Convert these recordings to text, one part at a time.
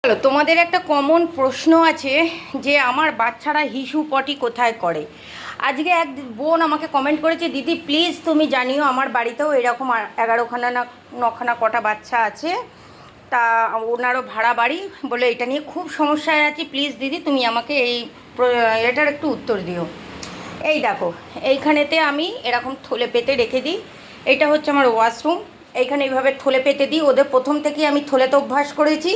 Hello, তোমাদের একটা common প্রশ্ন আছে যে আমার বাচ্চারা হিসু পটি কোথায় করে। আজকে এক বোন আমাকে কমেন্ট করেছে, দিদি প্লিজ তুমি জানিও আমার বাড়িতেও এরকম 11খানা না 9খানা কটা বাচ্চা আছে, তা ওনারও ভাড়া বাড়ি, বলে এটা নিয়ে খুব সমস্যায় আছি, প্লিজ দিদি তুমি আমাকে এটার একটু উত্তর দিও। এই দেখো, এইখানেতে আমি এরকম থলে পেতে রেখে দিই। এইটা হচ্ছে আমার ওয়াশরুম। এইখানে এইভাবে থলে পেতে দিই। ওদের প্রথম থেকেই আমি থলেতে অভ্যাস করেছি।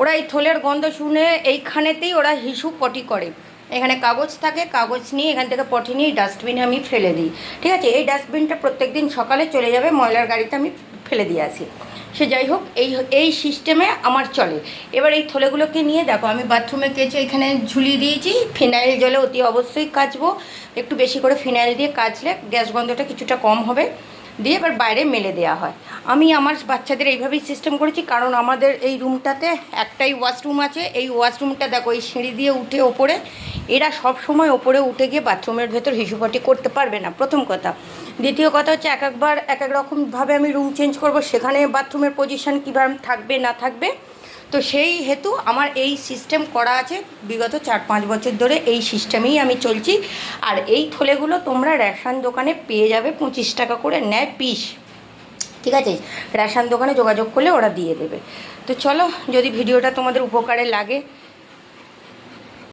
ওরা এই থলের গন্ধ শুনে এইখানেতেই ওরা হিসু পটি করে। এখানে কাগজ থাকে, কাগজ নিয়ে এখান থেকে পটি নিয়ে ডাস্টবিনে আমি ফেলে দিই। ঠিক আছে, এই ডাস্টবিনটা প্রত্যেক দিন সকালে চলে যাবে, ময়লার গাড়িতে আমি ফেলে দিয়ে আসি। সে যাই হোক, এই সিস্টেমে আমার চলে। এবার এই থলেগুলোকে নিয়ে দেখো আমি বাথরুমে কেচে এখানে ঝুলিয়ে দিয়েছি। ফিনাইল জলে অতি অবশ্যই কাচবো, একটু বেশি করে ফিনাইল দিয়ে কাচলে গ্যাস গন্ধটা কিছুটা কম হবে। দিয়ে এবার বাইরে মেলে দেওয়া হয়। আমি আমার বাচ্চাদের এইভাবেই সিস্টেম করেছি, কারণ আমাদের এই রুমটাতে একটাই ওয়াশরুম আছে। এই ওয়াশরুমটা দেখো এই সিঁড়ি দিয়ে উঠে ওপরে, এরা সব সময় ওপরে উঠে গিয়ে বাথরুমের ভেতর হিসুপটি করতে পারবে না, প্রথম কথা। দ্বিতীয় কথা হচ্ছে এক এক রকমভাবে আমি রুম চেঞ্জ করব, সেখানে বাথরুমের পজিশান কীভাবে থাকবে না থাকবে। তো সেই হেতু আমার এই সিস্টেম করা আছে। বিগত 4-5 বছর ধরে এই সিস্টেমেই আমি চলছি। আর এই থলেগুলো তোমরা রেশন দোকানে পেয়ে যাবে, 25 টাকা করে নেয় পিস। ঠিক আছে, রেশন দোকানে যোগাযোগ করলে ওরা দিয়ে দেবে। তো চলো, যদি ভিডিওটা তোমাদের উপকারে লাগে